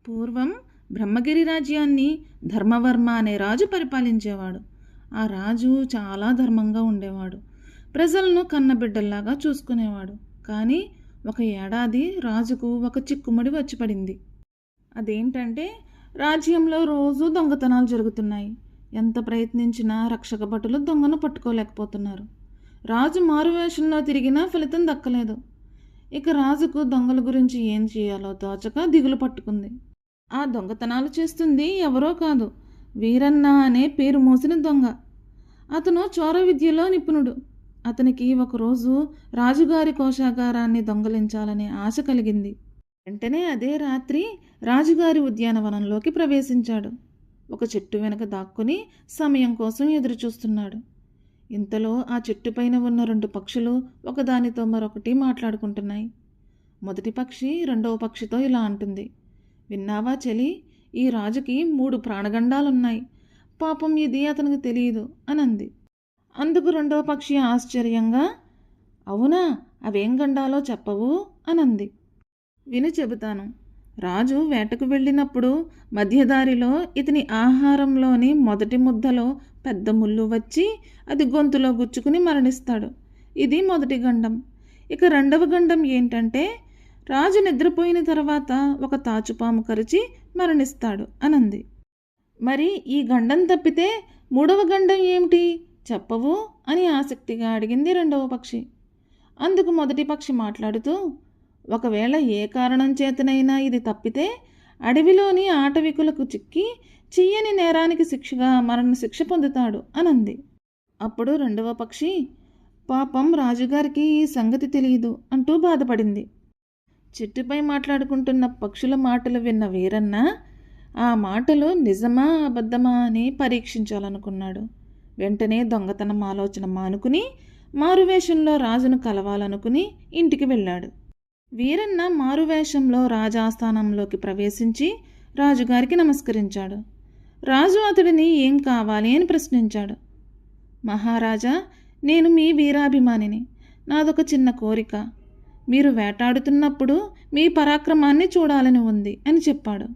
పూర్వం బ్రహ్మగిరి రాజ్యాన్ని ధర్మవర్మ అనే రాజు పరిపాలించేవాడు. ఆ రాజు చాలా ధర్మంగా ఉండేవాడు. ప్రజలను కన్నబిడ్డల్లాగా చూసుకునేవాడు. కానీ ఒక ఏడాది రాజుకు ఒక చిక్కుముడి వచ్చి పడింది. అదేంటంటే రాజ్యంలో రోజు దొంగతనాలు జరుగుతున్నాయి. ఎంత ప్రయత్నించినా రక్షక భటులు దొంగను పట్టుకోలేకపోతున్నారు. రాజు మారువేషంలో తిరిగినా ఫలితం దక్కలేదు. ఇక రాజుకు దొంగల గురించి ఏం చేయాలో తోచక దిగులు పట్టుకుంది. ఆ దొంగతనాలు చేస్తుంది ఎవరో కాదు, వీరన్న అనే పేరు మోసిన దొంగ. అతను చోర విద్యలో నిపుణుడు. అతనికి ఒకరోజు రాజుగారి కోశాగారాన్ని దొంగలించాలనే ఆశ కలిగింది. వెంటనే అదే రాత్రి రాజుగారి ఉద్యానవనంలోకి ప్రవేశించాడు. ఒక చెట్టు వెనక దాక్కుని సమయం కోసం ఎదురుచూస్తున్నాడు. ఇంతలో ఆ చెట్టుపైన ఉన్న 2 పక్షులు ఒకదానితో మరొకటి మాట్లాడుకుంటున్నాయి. మొదటి పక్షి రెండవ పక్షితో ఇలా అంటుంది, విన్నావా చెలి, ఈ రాజుకి 3 ప్రాణగండాలున్నాయి. పాపం ఇది అతనికి తెలియదు అని అంది. అందుకు రెండవ పక్షి ఆశ్చర్యంగా, అవునా, అవేం గండాలో చెప్పవు అని అంది. విని చెబుతాను. రాజు వేటకు వెళ్ళినప్పుడు మధ్యదారిలో ఇతని ఆహారంలోని మొదటి ముద్దలో పెద్ద ముళ్ళు వచ్చి అది గొంతులో గుచ్చుకుని మరణిస్తాడు. ఇది మొదటి గండం. ఇక రెండవ గండం ఏంటంటే రాజు నిద్రపోయిన తర్వాత ఒక తాచుపాము కరిచి మరణిస్తాడు అనంది. మరి ఈ గండం తప్పితే 3వ గండం ఏమిటి చెప్పవు అని ఆసక్తిగా అడిగింది రెండవ పక్షి. అందుకు మొదటి పక్షి మాట్లాడుతూ, ఒకవేళ ఏ కారణం చేతనైనా ఇది తప్పితే అడవిలోని ఆటవికులకు చిక్కి చెయ్యని నేరానికి శిక్షగా మరణశిక్ష పొందుతాడు అనంది. అప్పుడు రెండవ పక్షి, పాపం రాజుగారికి ఈ సంగతి తెలియదు అంటూ బాధపడింది. చెట్టుపై మాట్లాడుకుంటున్న పక్షుల మాటలు విన్న వీరన్న ఆ మాటలు నిజమా అబద్ధమా అని పరీక్షించాలనుకున్నాడు. వెంటనే దొంగతనం ఆలోచన మానుకుని మారువేషంలో రాజును కలవాలనుకుని ఇంటికి వెళ్ళాడు. వీరన్న మారువేషంలో రాజాస్థానంలోకి ప్రవేశించి రాజుగారికి నమస్కరించాడు. రాజు అతడిని ఏం కావాలి అని ప్రశ్నించాడు. మహారాజా, నేను మీ వీరాభిమానిని. నాదొక చిన్న కోరిక. మీరు వేటాడుతున్నప్పుడు మీ పరాక్రమాన్ని చూడాలని ఉంది అని చెప్పాడు.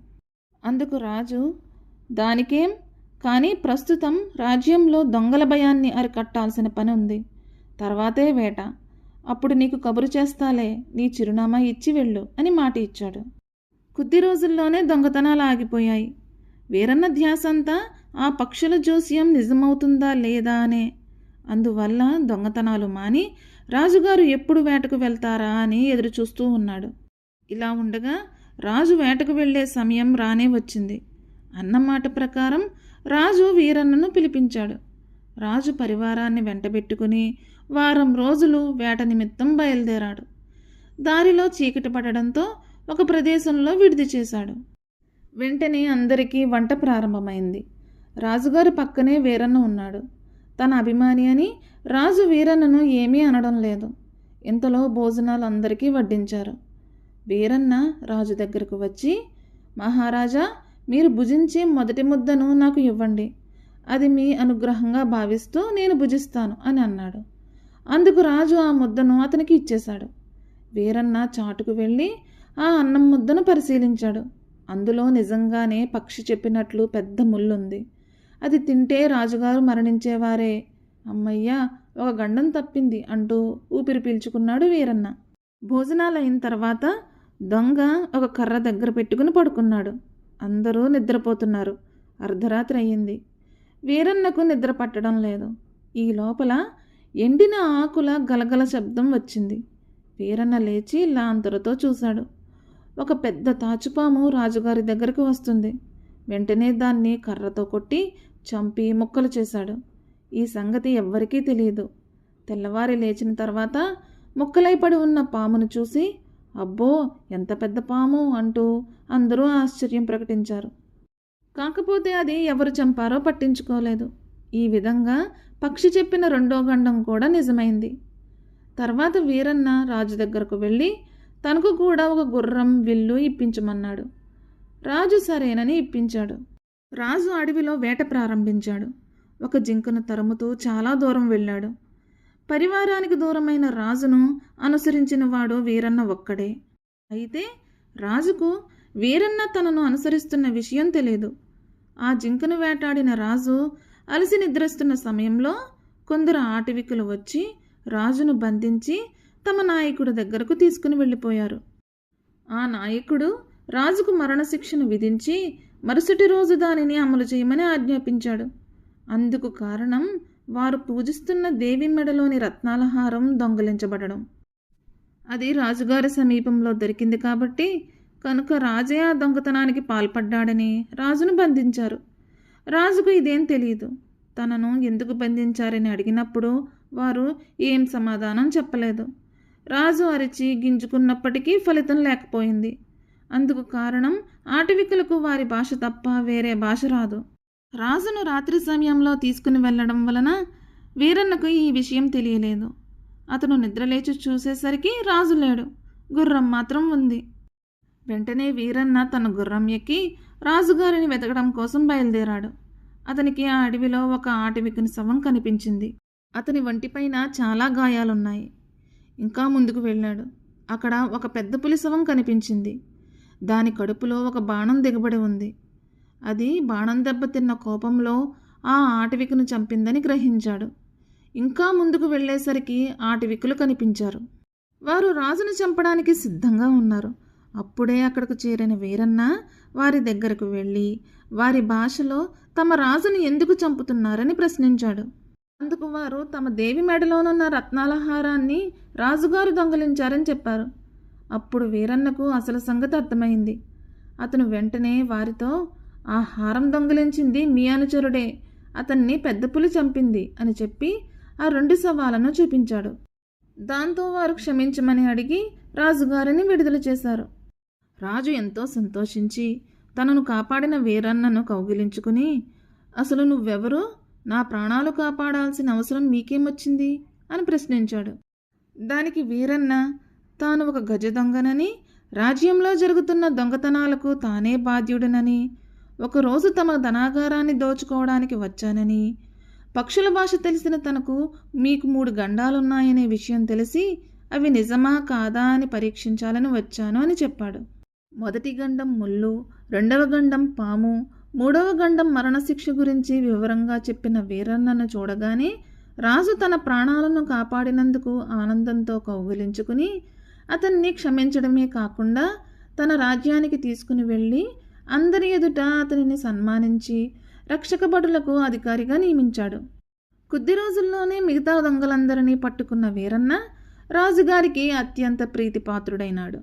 అందుకు రాజు, దానికేం, కానీ ప్రస్తుతం రాజ్యంలో దొంగల భయాన్ని అరికట్టాల్సిన పని ఉంది. తర్వాతే వేట. అప్పుడు నీకు కబురు చేస్తాలే, నీ చిరునామా ఇచ్చి వెళ్ళు అని మాట ఇచ్చాడు. కొద్ది రోజుల్లోనే దొంగతనాలు ఆగిపోయాయి. వీరన్న ధ్యాసంతా ఆ పక్షుల జోస్యం నిజమవుతుందా లేదా అనే. అందువల్ల దొంగతనాలు మాని రాజుగారు ఎప్పుడు వేటకు వెళ్తారా అని ఎదురుచూస్తూ ఉన్నాడు. ఇలా ఉండగా రాజు వేటకు వెళ్లే సమయం రానే వచ్చింది. అన్నమాట ప్రకారం రాజు వీరన్నను పిలిపించాడు. రాజు పరివారాన్ని వెంటబెట్టుకుని వారం రోజులు వేట నిమిత్తం బయలుదేరాడు. దారిలో చీకటి పడడంతో ఒక ప్రదేశంలో విడిది చేశాడు. వెంటనే అందరికీ వంట ప్రారంభమైంది. రాజుగారి పక్కనే వీరన్న ఉన్నాడు. తన అభిమాని అని రాజు వీరన్నను ఏమీ అనడం లేదు. ఇంతలో భోజనాలు అందరికీ వడ్డించారు. వీరన్న రాజు దగ్గరకు వచ్చి, మహారాజా, మీరు భుజించే మొదటి ముద్దను నాకు ఇవ్వండి. అది మీ అనుగ్రహంగా భావిస్తూ నేను భుజిస్తాను అని అన్నాడు. అందుకు రాజు ఆ ముద్దను అతనికి ఇచ్చేశాడు. వీరన్న చాటుకు వెళ్ళి ఆ అన్నం ముద్దను పరిశీలించాడు. అందులో నిజంగానే పక్షి చెప్పినట్లు పెద్ద ముళ్ళుంది. అది తింటే రాజుగారు మరణించేవారే. అమ్మయ్యా, ఒక గండం తప్పింది అంటూ ఊపిరి పీల్చుకున్నాడు వీరన్న. భోజనాలు అయిన తర్వాత దొంగ ఒక కర్ర దగ్గర పెట్టుకుని పడుకున్నాడు. అందరూ నిద్రపోతున్నారు. అర్ధరాత్రి అయ్యింది. వీరన్నకు నిద్ర పట్టడం లేదు. ఈ లోపల ఎండిన ఆకుల గలగల శబ్దం వచ్చింది. వీరన్న లేచి లాంతరుతో చూశాడు. ఒక పెద్ద తాచుపాము రాజుగారి దగ్గరకు వస్తుంది. వెంటనే దాన్ని కర్రతో కొట్టి చంపి ముక్కలు చేశాడు. ఈ సంగతి ఎవ్వరికీ తెలియదు. తెల్లవారి లేచిన తర్వాత ముక్కలై పడి ఉన్న పామును చూసి, అబ్బో, ఎంత పెద్ద పాము అంటూ అందరూ ఆశ్చర్యం ప్రకటించారు. కాకపోతే అది ఎవరు చంపారో పట్టించుకోలేదు. ఈ విధంగా పక్షి చెప్పిన రెండో గండం కూడా నిజమైంది. తర్వాత వీరన్న రాజు దగ్గరకు వెళ్ళి తనకు కూడా ఒక గుర్రం, విల్లు ఇప్పించమన్నాడు. రాజు సరేనని ఇప్పించాడు. రాజు అడవిలో వేట ప్రారంభించాడు. ఒక జింకను తరుముతూ చాలా దూరం వెళ్ళాడు. పరివారానికి దూరమైన రాజును అనుసరించిన వాడు వీరన్న ఒక్కడే. అయితే రాజుకు వీరన్న తనను అనుసరిస్తున్న విషయం తెలియదు. ఆ జింకను వేటాడిన రాజు అలసి నిద్రిస్తున్న సమయంలో కొందరు ఆటవికులు వచ్చి రాజును బంధించి తమ నాయకుడి దగ్గరకు తీసుకుని వెళ్ళిపోయారు. ఆ నాయకుడు రాజుకు మరణశిక్షను విధించి మరుసటి రోజు దానిని అమలు చేయమని ఆజ్ఞాపించాడు. అందుకు కారణం వారు పూజిస్తున్న దేవి మెడలోని రత్నాల హారం దొంగిలించబడడం. అది రాజుగారి సమీపంలో దొరికింది కాబట్టి కనుక రాజే ఆ దొంగతనానికి పాల్పడ్డాడని రాజును బంధించారు. రాజుకు ఇదేం తెలియదు. తనను ఎందుకు బంధించారని అడిగినప్పుడు వారు ఏం సమాధానం చెప్పలేదు. రాజు అరిచి గింజుకున్నప్పటికీ ఫలితం లేకపోయింది. అందుకు కారణం ఆటవికులకు వారి భాష తప్ప వేరే భాష రాదు. రాజును రాత్రి సమయంలో తీసుకుని వెళ్ళడం వలన వీరన్నకు ఈ విషయం తెలియలేదు. అతను నిద్రలేచి చూసేసరికి రాజు లేడు, గుర్రం మాత్రం ఉంది. వెంటనే వీరన్న తన గుర్రం ఎక్కి రాజుగారిని వెతకడం కోసం బయలుదేరాడు. అతనికి ఆ అడవిలో ఒక ఆటవికుని శవం కనిపించింది. అతని వంటిపైన చాలా గాయాలున్నాయి. ఇంకా ముందుకు వెళ్ళాడు. అక్కడ ఒక పెద్ద పులి శవం కనిపించింది. దాని కడుపులో ఒక బాణం దిగబడి ఉంది. అది బాణం దెబ్బతిన్న కోపంలో ఆ ఆటవికును చంపిందని గ్రహించాడు. ఇంకా ముందుకు వెళ్ళేసరికి ఆటవికులు కనిపించారు. వారు రాజును చంపడానికి సిద్ధంగా ఉన్నారు. అప్పుడే అక్కడకు చేరిన వీరన్న వారి దగ్గరకు వెళ్ళి వారి భాషలో తమ రాజును ఎందుకు చంపుతున్నారని ప్రశ్నించాడు. అందుకు వారు తమ దేవి మెడలోనున్న రత్నాల హారాన్ని రాజుగారు దొంగిలించారని చెప్పారు. అప్పుడు వీరన్నకు అసలు సంగతి అర్థమైంది. అతను వెంటనే వారితో, ఆ హారం దొంగిలించింది మీ అనుచరుడే, అతన్ని పెద్ద పులి చంపింది అని చెప్పి ఆ 2 శవాలను చూపించాడు. దాంతో వారు క్షమించమని అడిగి రాజుగారిని విడుదల చేశారు. రాజు ఎంతో సంతోషించి తనను కాపాడిన వీరన్నను కౌగిలించుకుని, అసలు నువ్వెవరు, నా ప్రాణాలు కాపాడాల్సిన అవసరం మీకేమొచ్చింది అని ప్రశ్నించాడు. దానికి వీరన్న తాను ఒక గజ దొంగనని, రాజ్యంలో జరుగుతున్న దొంగతనాలకు తానే బాధ్యుడనని, ఒకరోజు తమ ధనాగారాన్ని దోచుకోవడానికి వచ్చానని, పక్షుల భాష తెలిసిన తనకు మీకు 3 గండాలున్నాయనే విషయం తెలిసి అవి నిజమా కాదా అని పరీక్షించాలని వచ్చాను అని చెప్పాడు. మొదటి గండం ముళ్ళు, 2వ గండం పాము, 3వ గండం మరణశిక్ష గురించి వివరంగా చెప్పిన వీరన్నను చూడగానే రాజు తన ప్రాణాలను కాపాడినందుకు ఆనందంతో కౌగిలించుకుని అతన్ని క్షమించడమే కాకుండా తన రాజ్యానికి తీసుకుని వెళ్ళి అందరి ఎదుట అతనిని సన్మానించి రక్షక భటులకు అధికారిగా నియమించాడు. కొద్ది రోజుల్లోనే మిగతా దొంగలందరినీ పట్టుకున్న వీరన్న రాజుగారికి అత్యంత ప్రీతిపాత్రుడైనాడు.